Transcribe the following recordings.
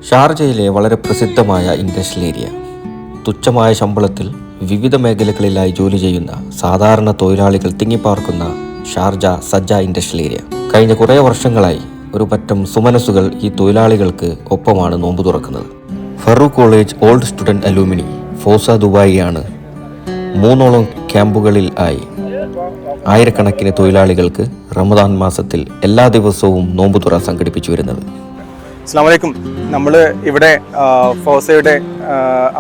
ഷാർജയിലെ വളരെ പ്രസിദ്ധമായ ഇൻഡസ്ട്രിയൽ ഏരിയ. തുച്ഛമായ ശമ്പളത്തിൽ വിവിധ മേഖലകളിലായി ജോലി ചെയ്യുന്ന സാധാരണ തൊഴിലാളികൾ തിങ്ങിപ്പാർക്കുന്ന ഷാർജ സജ്ജ ഇൻഡസ്ട്രിയൽ ഏരിയ. കഴിഞ്ഞ കുറേ വർഷങ്ങളായി ഒരു പറ്റം സുമനസ്സുകൾ ഈ തൊഴിലാളികൾക്ക് ഒപ്പമാണ് നോമ്പ് തുറക്കുന്നത്. Farook college old student alumni FOSA ദുബായിയാണ് 3 ക്യാമ്പുകളിൽ ആയി ആയിരക്കണക്കിന് തൊഴിലാളികൾക്ക് റമദാൻ മാസത്തിൽ എല്ലാ ദിവസവും നോമ്പ് തുറ സംഘടിപ്പിച്ചു വരുന്നത്. അസ്സലാമു അലൈക്കും. നമ്മൾ ഇവിടെ ഫോസയുടെ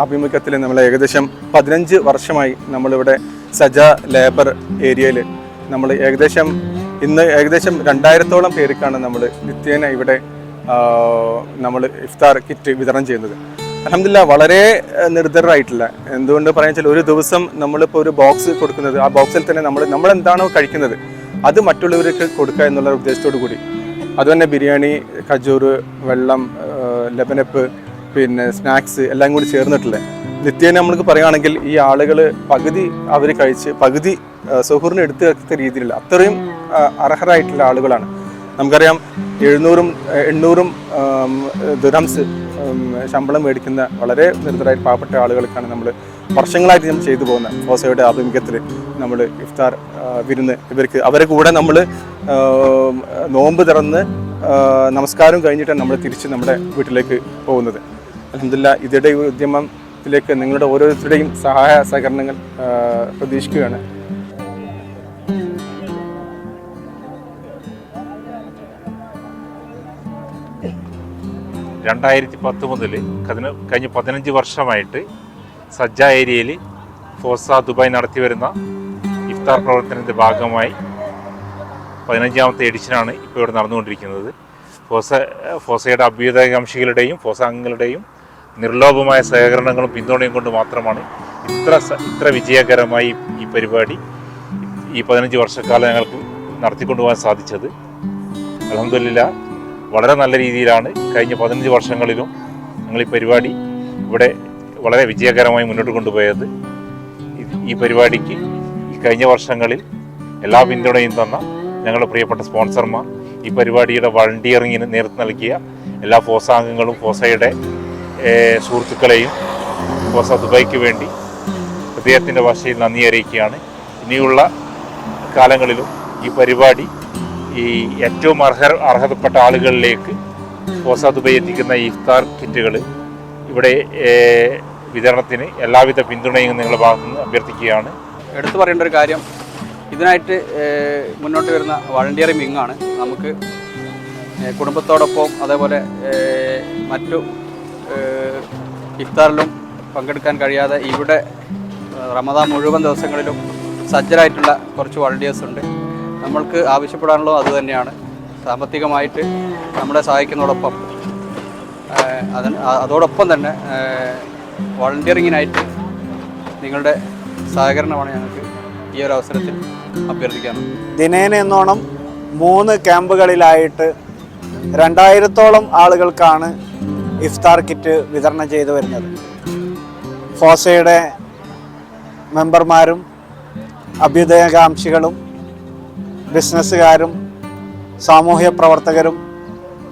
ആഭിമുഖ്യത്തിൽ നമ്മൾ ഏകദേശം 15 വർഷമായി നമ്മളിവിടെ സജ ലേബർ ഏരിയയിൽ നമ്മൾ ഏകദേശം 2000-ഓളം പേർക്കാണ് നമ്മൾ നിത്യേന ഇവിടെ നമ്മൾ ഇഫ്താർ കിറ്റ് വിതരണം ചെയ്യുന്നത്. അൽഹംദുലില്ലാ വളരെ നിർദ്ധരായിട്ടില്ല. എന്തുകൊണ്ട് പറയാൻ വെച്ചാൽ ഒരു ദിവസം നമ്മളിപ്പോൾ ഒരു ബോക്സ് കൊടുക്കുന്നത്, ആ ബോക്സിൽ തന്നെ നമ്മൾ എന്താണോ കഴിക്കുന്നത് അത് മറ്റുള്ളവർക്ക് കൊടുക്കുക എന്നുള്ള ഉദ്ദേശത്തോടു കൂടി, അതുതന്നെ ബിരിയാണി, ഖജൂറ്, വെള്ളം, ലബനപ്പ്, പിന്നെ സ്നാക്സ് എല്ലാം കൂടി ചേർന്നിട്ടില്ലേ നിത്യേന നമ്മൾക്ക് പറയുകയാണെങ്കിൽ ഈ ആളുകൾ പകുതി അവർ കഴിച്ച് പകുതി സുഹൂറിന് എടുത്തു വെക്കുന്ന രീതിയിലുള്ള അത്രയും അർഹരായിട്ടുള്ള ആളുകളാണ്. നമുക്കറിയാം 700-800 ദിർഹംസ് ശമ്പളം മേടിക്കുന്ന വളരെ നിർദ്ധരായ പാവപ്പെട്ട ആളുകൾക്കാണ് നമ്മൾ വർഷങ്ങളായിട്ട് നമ്മൾ ചെയ്തു പോകുന്ന ഫോസയുടെ ആഭിമുഖ്യത്തിൽ നമ്മൾ ഇഫ്താർ വിരുന്ന് അവരെ കൂടെ നമ്മൾ നോമ്പ് തുറന്ന് നമസ്കാരം കഴിഞ്ഞിട്ടാണ് നമ്മൾ തിരിച്ച് നമ്മുടെ വീട്ടിലേക്ക് പോകുന്നത്. അൽഹംദുലില്ലാ ഇതിടെ ഈ ഉദ്യമത്തിലേക്ക് നിങ്ങളുടെ ഓരോരുത്തരുടെയും സഹായ സഹകരണങ്ങൾ പ്രതീക്ഷിക്കുകയാണ്. മുതൽ കഴിഞ്ഞ 15 വർഷമായിട്ട് സജ്ജ ഏരിയയിൽ ഫോസ ദുബായ് നടത്തി വരുന്ന ഇഫ്താർ പ്രവർത്തനത്തിൻ്റെ ഭാഗമായി 15ാമത്തെ എഡിഷനാണ് ഇപ്പോൾ ഇവിടെ നടന്നുകൊണ്ടിരിക്കുന്നത്. ഫോസയുടെ അഭ്യുദയകാംക്ഷികളുടെയും ഫോസ അംഗങ്ങളുടെയും നിർലോഭമായ സഹകരണങ്ങളും പിന്തുണയും കൊണ്ട് മാത്രമാണ് ഇത്ര വിജയകരമായി ഈ പരിപാടി ഈ 15 വർഷക്കാലം ഞങ്ങൾക്ക് നടത്തിക്കൊണ്ടുപോകാൻ സാധിച്ചത്. അൽഹംദുലില്ലാ വളരെ നല്ല രീതിയിലാണ് കഴിഞ്ഞ 15 വർഷങ്ങളിലും ഞങ്ങൾ ഈ പരിപാടി ഇവിടെ വളരെ വിജയകരമായി മുന്നോട്ട് കൊണ്ടുപോയത്. ഈ പരിപാടിക്ക് കഴിഞ്ഞ വർഷങ്ങളിൽ എല്ലാ പിന്തുണയും തന്ന ഞങ്ങളുടെ പ്രിയപ്പെട്ട സ്പോൺസർമാർ, ഈ പരിപാടിയുടെ വളണ്ടിയറിങ്ങിന് നേതൃത്വം നൽകിയ എല്ലാ ഫോസ അംഗങ്ങളും ഫോസയുടെ സുഹൃത്തുക്കളെയും ഫോസ ദുബായ്ക്ക് വേണ്ടി ഹൃദയത്തിൻ്റെ ഭാഷയിൽ നന്ദി അറിയിക്കുകയാണ്. ഇനിയുള്ള കാലങ്ങളിലും ഈ പരിപാടി ഈ ഏറ്റവും അർഹതപ്പെട്ട ആളുകളിലേക്ക് ഫോസ ദുബായ് എത്തിക്കുന്ന ഈ ഇഫ്താർ കിറ്റുകൾ ഇവിടെ വിതരണത്തിന് എല്ലാവിധ പിന്തുണയും നിങ്ങളുടെ ഭാഗത്തു നിന്ന് അഭ്യർത്ഥിക്കുകയാണ്. എടുത്തു പറയേണ്ട ഒരു കാര്യം, ഇതിനായിട്ട് മുന്നോട്ട് വരുന്ന വളണ്ടിയറിംഗ് വിങ്ങാണ്. നമുക്ക് കുടുംബത്തോടൊപ്പം അതേപോലെ മറ്റു ഇഫ്താറിലും പങ്കെടുക്കാൻ കഴിയാതെ ഇവിടെ റമദാൻ മുഴുവൻ ദിവസങ്ങളിലും സജ്ജരായിട്ടുള്ള കുറച്ച് വളണ്ടിയേഴ്സ് ഉണ്ട്. നമ്മൾക്ക് ആവശ്യപ്പെടാനുള്ളത് അതുതന്നെയാണ്. സാമ്പത്തികമായിട്ട് നമ്മളെ സഹായിക്കുന്നതോടൊപ്പം അതോടൊപ്പം തന്നെ വളണ്ടിയറിങ്ങിനായിട്ട് നിങ്ങളുടെ സഹകരണമാണ് ഞങ്ങൾക്ക് ഈ ഒരു അവസരത്തിൽ അഭ്യർത്ഥിക്കാനുള്ളത്. ദിനേന എന്നോണം 3 ക്യാമ്പുകളിലായിട്ട് 2000-ഓളം ആളുകൾക്കാണ് ഇഫ്താർ കിറ്റ് വിതരണം ചെയ്തു വരുന്നത്. ഫോസയുടെ മെമ്പർമാരും അഭ്യുദയകാംക്ഷികളും ബിസിനസ്സുകാരും സാമൂഹ്യ പ്രവർത്തകരും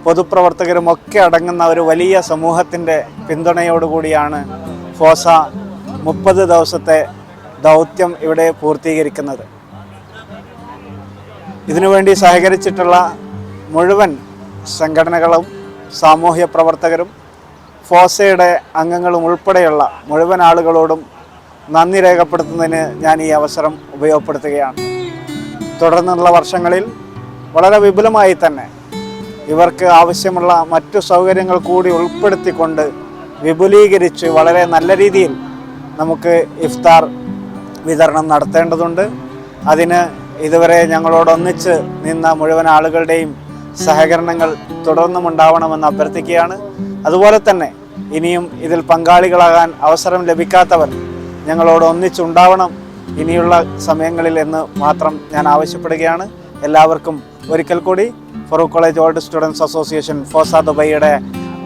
പൊതുപ്രവർത്തകരും ഒക്കെ അടങ്ങുന്ന ഒരു വലിയ സമൂഹത്തിൻ്റെ പിന്തുണയോടുകൂടിയാണ് ഫോസ 30 ദിവസത്തെ ദൗത്യം ഇവിടെ പൂർത്തീകരിക്കുന്നത്. ഇതിനുവേണ്ടി സഹകരിച്ചിട്ടുള്ള മുഴുവൻ സംഘടനകളും സാമൂഹ്യ പ്രവർത്തകരും ഫോസയുടെ അംഗങ്ങളും ഉൾപ്പെടെയുള്ള മുഴുവൻ ആളുകളോടും നന്ദി രേഖപ്പെടുത്തുന്നതിന് ഞാൻ ഈ അവസരം ഉപയോഗപ്പെടുത്തുകയാണ്. തുടർന്നുള്ള വർഷങ്ങളിൽ വളരെ വിപുലമായി തന്നെ ഇവർക്ക് ആവശ്യമുള്ള മറ്റു സൗകര്യങ്ങൾ കൂടി ഉൾപ്പെടുത്തിക്കൊണ്ട് വിപുലീകരിച്ച് വളരെ നല്ല രീതിയിൽ നമുക്ക് ഇഫ്താർ വിതരണം നടത്തേണ്ടതുണ്ട്. അതിന് ഇതുവരെ ഞങ്ങളോടൊന്നിച്ച് നിന്ന മുഴുവൻ ആളുകളുടെയും സഹകരണങ്ങൾ തുടർന്നും ഉണ്ടാവണമെന്ന് അഭ്യർത്ഥിക്കുകയാണ്. അതുപോലെ തന്നെ ഇനിയും ഇതിൽ പങ്കാളികളാകാൻ അവസരം ലഭിക്കാത്തവർ ഞങ്ങളോട് ഒന്നിച്ചുണ്ടാവണം ഇനിയുള്ള സമയങ്ങളിൽ എന്ന് മാത്രം ഞാൻ ആവശ്യപ്പെടുകയാണ്. എല്ലാവർക്കും ഒരിക്കൽ കൂടി Farook college old students association FOSA ദുബൈയുടെ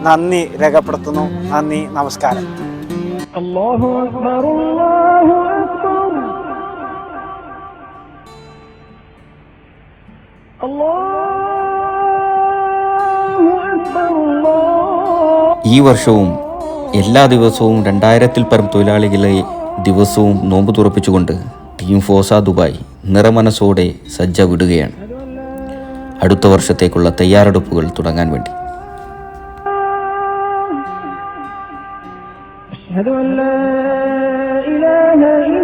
നന്ദി രേഖപ്പെടുത്തുന്നു. നന്ദി, നമസ്കാരം. അല്ലാഹു അക്ബർ, അല്ലാഹു അക്ബർ, അല്ലാഹു അക്ബർ, അല്ലാഹു ഈ വർഷവും എല്ലാ ദിവസവും 2000-ൽ പരം തൊഴിലാളികളെ ദിവസവും നോമ്പ് തുറപ്പിച്ചുകൊണ്ട് ടീം ഫോസ ദുബായ് നിറമനസോടെ സജ്ജ വിടുകയാണ് അടുത്ത വർഷത്തേക്കുള്ള തയ്യാറെടുപ്പുകൾ തുടങ്ങാൻ വേണ്ടി. أشهد أن لا إله إلا